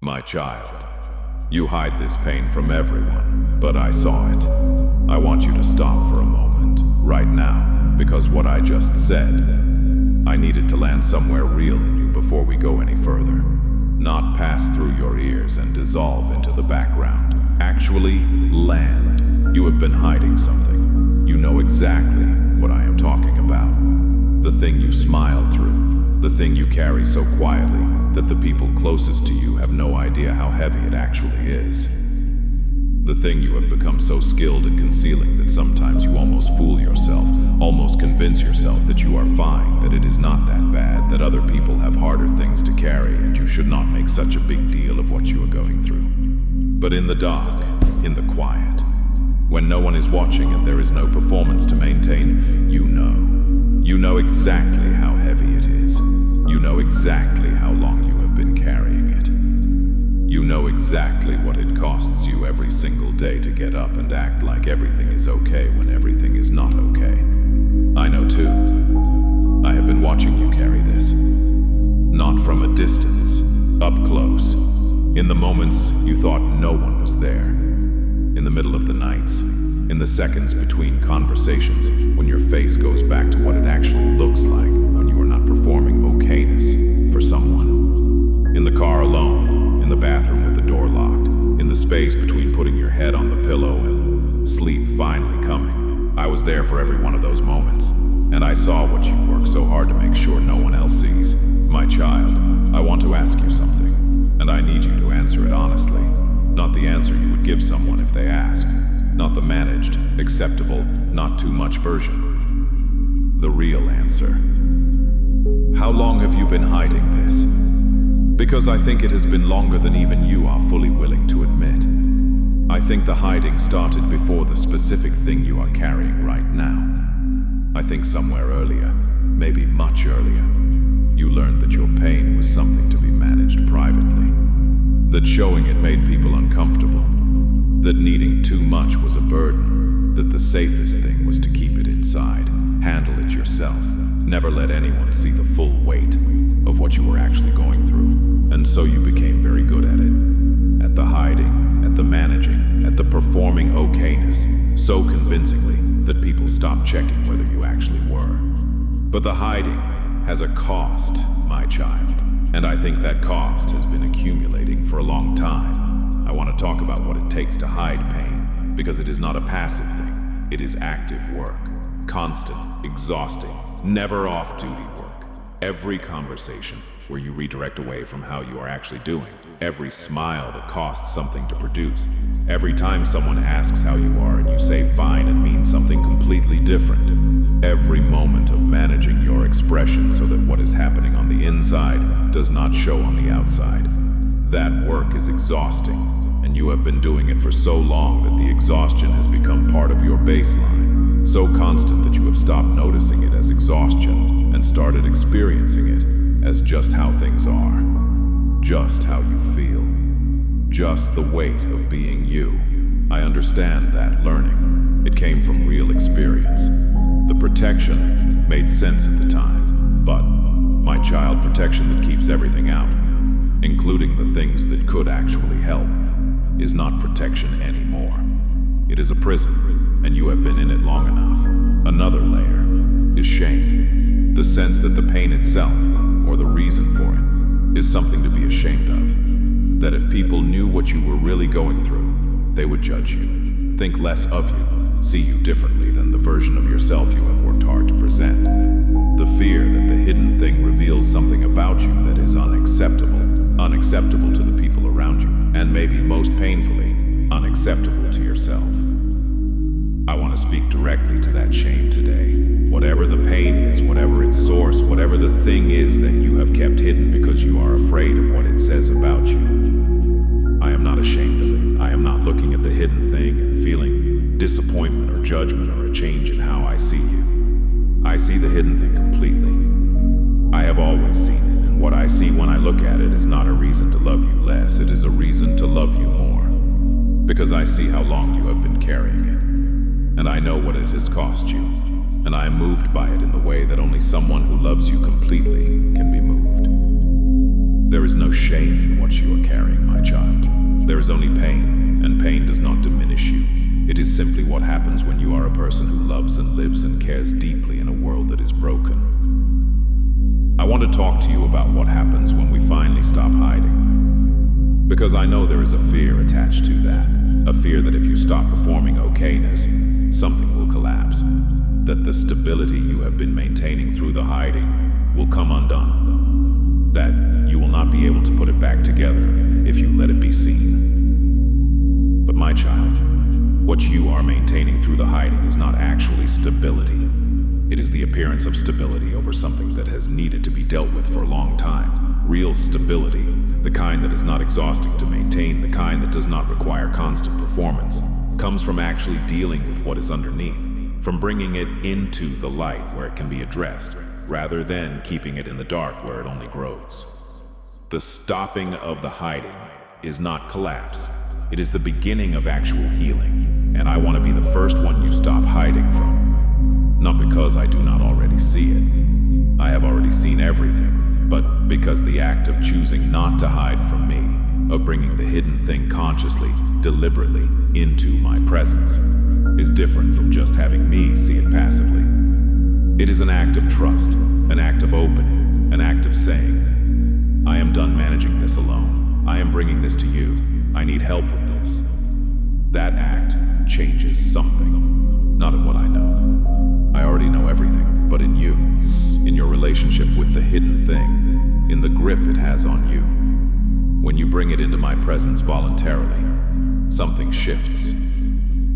My child, you hide this pain from everyone, but I saw it. I want you to stop for a moment, right now, because what I just said, I needed to land somewhere real in you before we go any further. Not pass through your ears and dissolve into the background. Actually, land. You have been hiding something. You know exactly what I am talking about. The thing you smile through. The thing you carry so quietly that the people closest to you have no idea how heavy it actually is. The thing you have become so skilled at concealing that sometimes you almost fool yourself, almost convince yourself that you are fine, that it is not that bad, that other people have harder things to carry and you should not make such a big deal of what you are going through. But in the dark, in the quiet, when no one is watching and there is no performance to maintain, you know exactly how heavy it is. You know exactly how long you have been carrying it. You know exactly what it costs you every single day to get up and act like everything is okay when everything is not okay. I know too. I have been watching you carry this. Not from a distance, up close. In the moments you thought no one was there. In the middle of the nights. In the seconds between conversations, when your face goes back to what it actually looks like when you are not performing okayness for someone. In the car alone, in the bathroom with the door locked, in the space between putting your head on the pillow and sleep finally coming. I was there for every one of those moments, and I saw what you work so hard to make sure no one else sees. My child, I want to ask you something, and I need you to answer it honestly. Not the answer you would give someone if they ask. Not the managed, acceptable, not too much version. The real answer. How long have you been hiding this? Because I think it has been longer than even you are fully willing to admit. I think the hiding started before the specific thing you are carrying right now. I think somewhere earlier, maybe much earlier, you learned that your pain was something to be managed privately. That showing it made people uncomfortable. That needing too much was a burden, that the safest thing was to keep it inside, handle it yourself, never let anyone see the full weight of what you were actually going through. And so you became very good at it, at the hiding, at the managing, at the performing okayness, so convincingly that people stopped checking whether you actually were. But the hiding has a cost, my child, and I think that cost has been accumulating for a long time. I want to talk about what it takes to hide pain, because it is not a passive thing. It is active work, constant, exhausting, never off-duty work. Every conversation where you redirect away from how you are actually doing. Every smile that costs something to produce. Every time someone asks how you are and you say fine and mean something completely different. Every moment of managing your expression so that what is happening on the inside does not show on the outside. That work is exhausting, and you have been doing it for so long that the exhaustion has become part of your baseline, so constant that you have stopped noticing it as exhaustion and started experiencing it as just how things are, just how you feel, just the weight of being you. I understand that learning. It came from real experience. The protection made sense at the time, but my child, protection that keeps everything out, including the things that could actually help, is not protection anymore. It is a prison, and you have been in it long enough. Another layer is shame. The sense that the pain itself, or the reason for it, is something to be ashamed of. That if people knew what you were really going through, they would judge you, think less of you, see you differently than the version of yourself you have worked hard to present. The fear that the hidden thing reveals something about you that is unacceptable to the people around you, and maybe most painfully, unacceptable to yourself. I want to speak directly to that shame today. Whatever the pain is, whatever its source, whatever the thing is that you have kept hidden because you are afraid of what it says about you, I am not ashamed of it. I am not looking at the hidden thing and feeling disappointment or judgment or a change in how I see you. I see the hidden thing completely. I have always seen it. What I see when I look at it is not a reason to love you less, it is a reason to love you more. Because I see how long you have been carrying it, and I know what it has cost you, and I am moved by it in the way that only someone who loves you completely can be moved. There is no shame in what you are carrying, my is only pain, and pain does not diminish you. It is simply what happens when you are a person who loves and lives and cares deeply in a world that is broken. I want to talk to you about what happens when we finally stop hiding. Because I know there is a fear attached to that. A fear that if you stop performing okayness, something will collapse. That the stability you have been maintaining through the hiding will come undone. That you will not be able to put it back together if you let it be seen. But my child, what you are maintaining through the hiding is not actually stability. It is the appearance of stability over something that has needed to be dealt with for a long time. Real stability, the kind that is not exhausting to maintain, the kind that does not require constant performance, comes from actually dealing with what is underneath, from bringing it into the light where it can be addressed, rather than keeping it in the dark where it only grows. The stopping of the hiding is not collapse. It is the beginning of actual healing, and I want to be the first one you stop hiding from. Not because I do not already see it. I have already seen everything, but because the act of choosing not to hide from me, of bringing the hidden thing consciously, deliberately, into my presence, is different from just having me see it passively. It is an act of trust, an act of opening, an act of saying, I am done managing this alone. I am bringing this to you. I need help with this. That act changes something, not in what I know. I already know everything, but in you, in your relationship with the hidden thing, in the grip it has on you. When you bring it into my presence voluntarily, something shifts.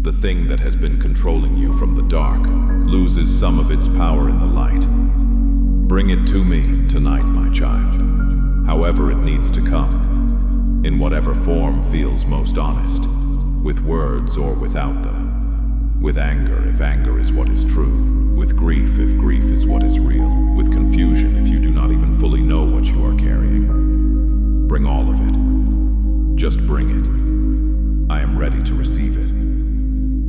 The thing that has been controlling you from the dark loses some of its power in the light. Bring it to me tonight, my child, however it needs to come, in whatever form feels most honest, with words or without them. With anger, if anger is what is true. With grief, if grief is what is real. With confusion, if you do not even fully know what you are carrying. Bring all of it. Just bring it. I am ready to receive it.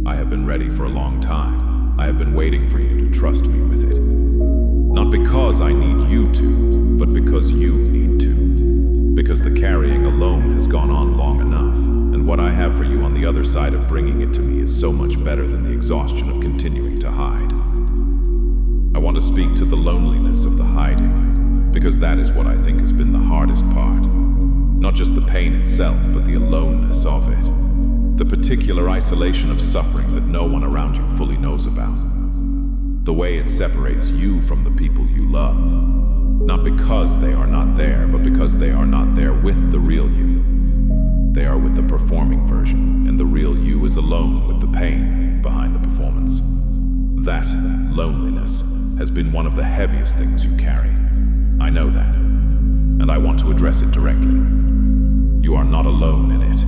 I have been ready for a long time. I have been waiting for you to trust me with it. Not because I need you to, but because you need to. Because the carrying alone has gone on long enough. And what I have for you on the other side of bringing it to me is so much better than the exhaustion of continuing to hide. I want to speak to the loneliness of the hiding, because that is what I think has been the hardest part. Not just the pain itself, but the aloneness of it. The particular isolation of suffering that no one around you fully knows about. The way it separates you from the people you love. Not because they are not there, but because they are not there with the real you. They are with the performing version, and the real you is alone with the pain behind the performance. That loneliness has been one of the heaviest things you carry. I know that, and I want to address it directly. You are not alone in it.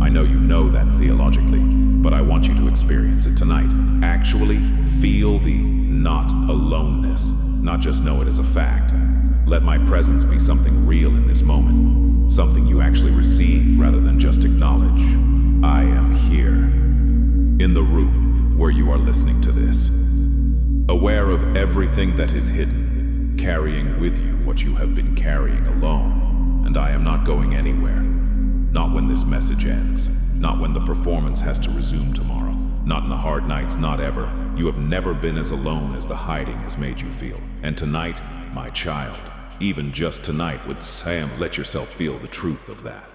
I know you know that theologically, but I want you to experience it tonight. Actually feel the not aloneness, not just know it as a fact. Let my presence be something real in this moment, something you actually receive rather than just acknowledge. I am here, in the room where you are listening to this, aware of everything that is hidden, carrying with you what you have been carrying alone, and I am not going anywhere. Not when this message ends, not when the performance has to resume tomorrow, not in the hard nights, not ever. You have never been as alone as the hiding has made you feel. And tonight, my child, even just tonight, would Sam let yourself feel the truth of that.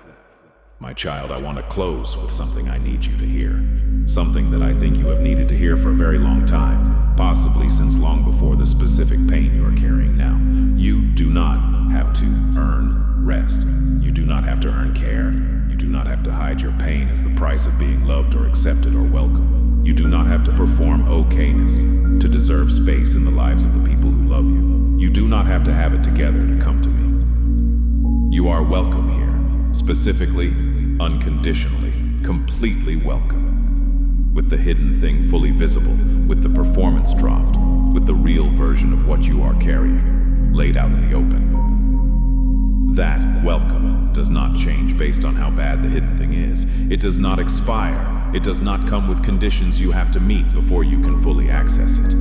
My child, I want to close with something I need you to hear. Something that I think you have needed to hear for a very long time, possibly since long before the specific pain you are carrying now. You do not have to earn rest. You do not have to earn care. You do not have to hide your pain as the price of being loved or accepted or welcome. You do not have to perform okayness to deserve space in the lives of the people who love you. You do not have to have it together to come to me. You are welcome here, specifically, unconditionally, completely welcome. With the hidden thing fully visible, with the performance dropped, with the real version of what you are carrying, laid out in the open. That welcome does not change based on how bad the hidden thing is. It does not expire. It does not come with conditions you have to meet before you can fully access it.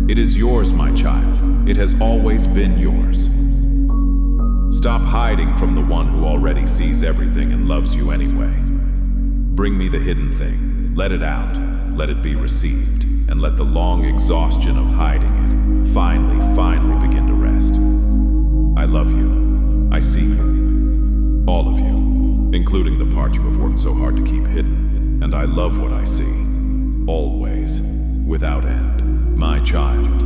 It is yours, my child. It has always been yours. Stop hiding from the one who already sees everything and loves you anyway. Bring me the hidden thing. Let it out. Let it be received. And let the long exhaustion of hiding it finally begin to rest. I love you. I see you. All of you. Including the part you have worked so hard to keep hidden. And I love what I see. Always. Without end. My child.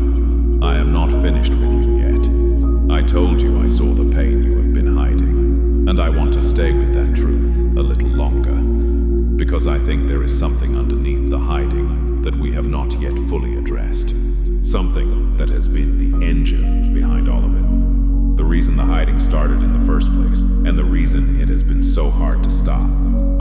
I am not finished with you yet. I told you I saw the pain you have been hiding. And I want to stay with that truth a little longer. Because I think there is something underneath the hiding that we have not yet fully addressed. Something that has been the engine behind all of it. The reason the hiding started in the first place, and the reason it has been so hard to stop.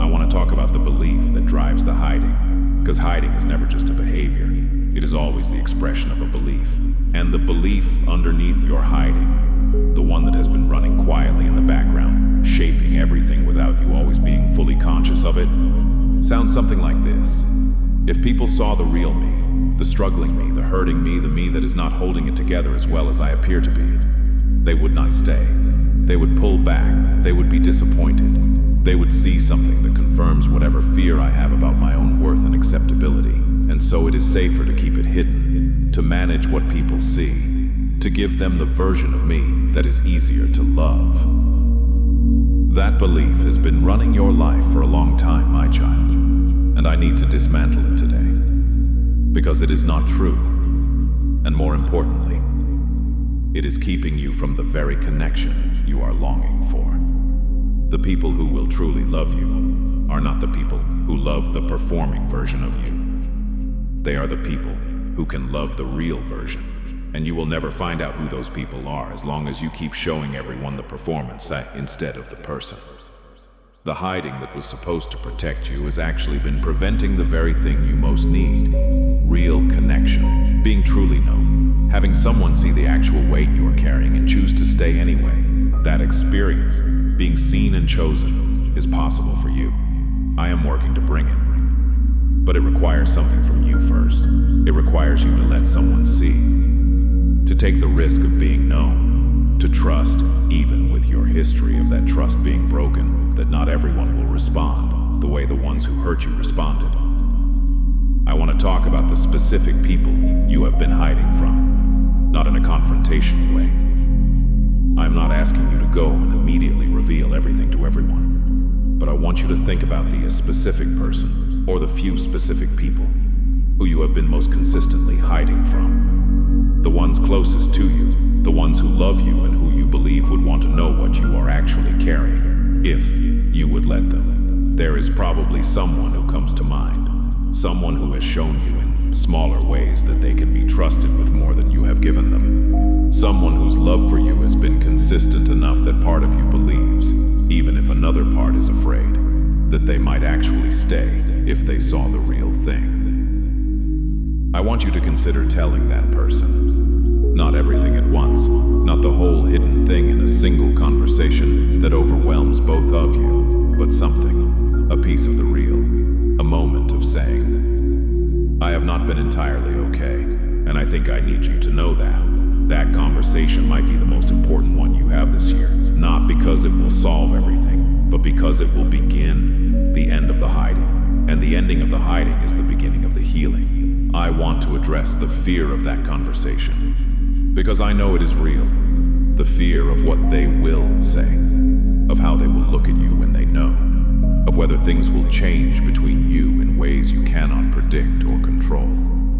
I want to talk about the belief that drives the hiding. Because hiding is never just a behavior. It is always the expression of a belief. And the belief underneath your hiding, the one that has been running quietly in the background, shaping everything without you always being fully conscious of it, sounds something like this. If people saw the real me, the struggling me, the hurting me, the me that is not holding it together as well as I appear to be, they would not stay. They would pull back. They would be disappointed. They would see something that confirms whatever fear I have about my own worth and acceptability. And so it is safer to keep it hidden, to manage what people see, to give them the version of me that is easier to love. That belief has been running your life for a long time, my child, and I need to dismantle it today, because it is not true, and more importantly, it is keeping you from the very connection you are longing for. The people who will truly love you are not the people who love the performing version of you. They are the people who can love the real version. And you will never find out who those people are as long as you keep showing everyone the performance instead of the person. The hiding that was supposed to protect you has actually been preventing the very thing you most need. Real connection. Being truly known. Having someone see the actual weight you are carrying and choose to stay anyway. That experience, being seen and chosen, is possible for you. I am working to bring it. But it requires something from you first. It requires you to let someone see. To take the risk of being known. To trust, even with your history of that trust being broken, that not everyone will respond the way the ones who hurt you responded. I want to talk about the specific people you have been hiding from. Not in a confrontational way. I'm not asking you to go and immediately reveal everything to everyone. But I want you to think about the specific person, or the few specific people, who you have been most consistently hiding from. The ones closest to you, the ones who love you and who you believe would want to know what you are actually carrying, if you would let them. There is probably someone who comes to mind, someone who has shown you in smaller ways that they can be trusted with more than you have given them. Someone whose love for you has been consistent enough that part of you believes, even if another part is afraid, that they might actually stay if they saw the real thing. I want you to consider telling that person. Not everything at once, not the whole hidden thing in a single conversation that overwhelms both of you, but something, a piece of the real, a moment of saying, I have not been entirely okay, and I think I need you to know that. That conversation might be the most important one you have this year, not because it will solve everything, but because it will begin the end of the hiding. And the ending of the hiding is the beginning of the healing. I want to address the fear of that conversation, because I know it is real. The fear of what they will say, of how they will look at you when they know, of whether things will change between you in ways you cannot predict or control,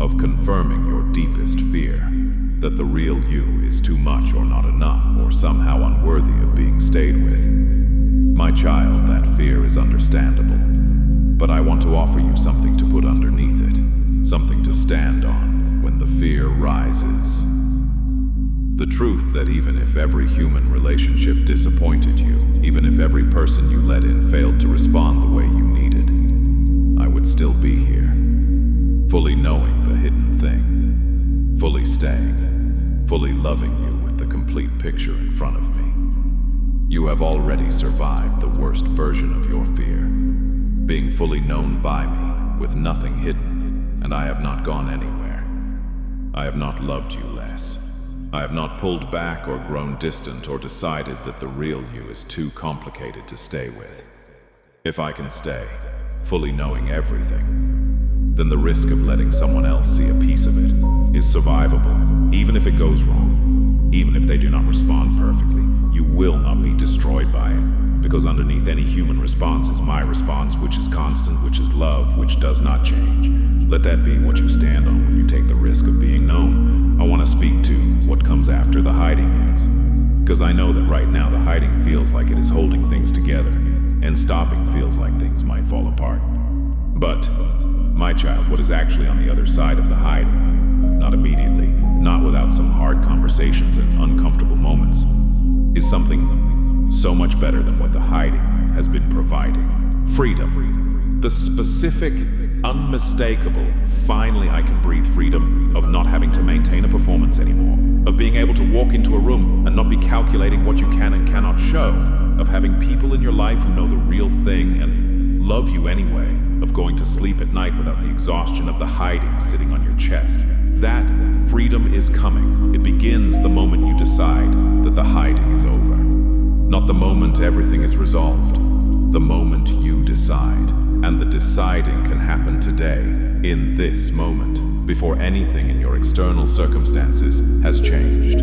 of confirming your deepest fear, that the real you is too much or not enough or somehow unworthy of being stayed with. My child, that fear is understandable, but I want to offer you something to put underneath it, something to stand on when the fear rises. The truth that even if every human relationship disappointed you, even if every person you let in failed to respond the way you needed, I would still be here, fully knowing the hidden thing, fully staying, fully loving you with the complete picture in front of me. You have already survived the worst version of your fear, being fully known by me with nothing hidden, and I have not gone anywhere. I have not loved you less. I have not pulled back or grown distant or decided that the real you is too complicated to stay with. If I can stay, fully knowing everything, then the risk of letting someone else see a piece of it is survivable. Even if it goes wrong, even if they do not respond perfectly, you will not be destroyed by it, because underneath any human response is my response, which is constant, which is love, which does not change. Let that be what you stand on when you take the risk of being known. I want to speak to what comes after the hiding ends, because I know that right now the hiding feels like it is holding things together, and stopping feels like things might fall apart. But, my child, what is actually on the other side of the hiding, not immediately, not without some hard conversations and uncomfortable moments, is something so much better than what the hiding has been providing. Freedom. The specific, unmistakable, finally I can breathe freedom of not having to maintain a performance anymore, of being able to walk into a room and not be calculating what you can and cannot show, of having people in your life who know the real thing and love you anyway, of going to sleep at night without the exhaustion of the hiding sitting on your chest. That freedom is coming. It begins the moment you decide that the hiding is over. Not the moment everything is resolved. The moment you decide. And the deciding can happen today, in this moment, before anything in your external circumstances has changed.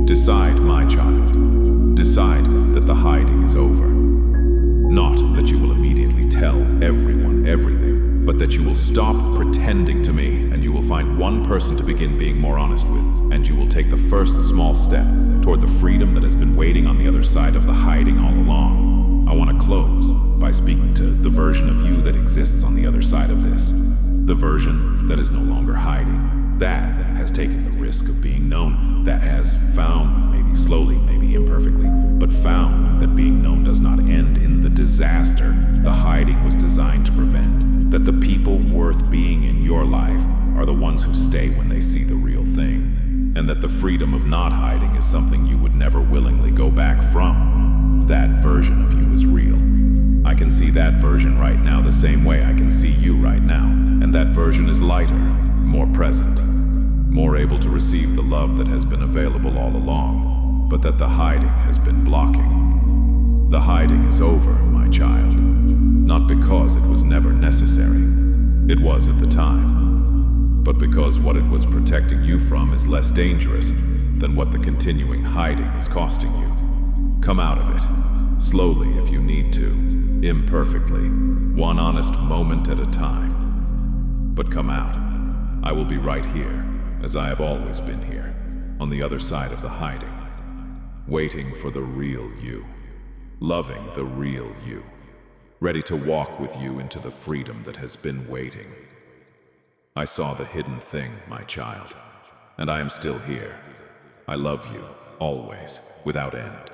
Decide, my child. Decide that the hiding is over. Not that you will immediately tell everyone everything, but that you will stop pretending to me, and you will find one person to begin being more honest with, and you will take the first small step toward the freedom that has been waiting on the other side of the hiding all along. I want to close by speaking to the version of you that exists on the other side of this. The version that is no longer hiding. That has taken the risk of being known. That has found, maybe slowly, maybe imperfectly, but found that being known does not end in the disaster the hiding was designed to prevent. That the people worth being in your life are the ones who stay when they see the real thing. And that the freedom of not hiding is something you would never willingly go back from. That version of you is real. I can see that version right now the same way I can see you right now. And that version is lighter, more present, more able to receive the love that has been available all along, but that the hiding has been blocking. The hiding is over, my child. Not because it was never necessary. It was at the time. But because what it was protecting you from is less dangerous than what the continuing hiding is costing you. Come out of it, slowly if you need to, imperfectly, one honest moment at a time. But come out. I will be right here, as I have always been here, on the other side of the hiding, waiting for the real you, loving the real you, ready to walk with you into the freedom that has been waiting. I saw the hidden thing, my child, and I am still here. I love you, always, without end.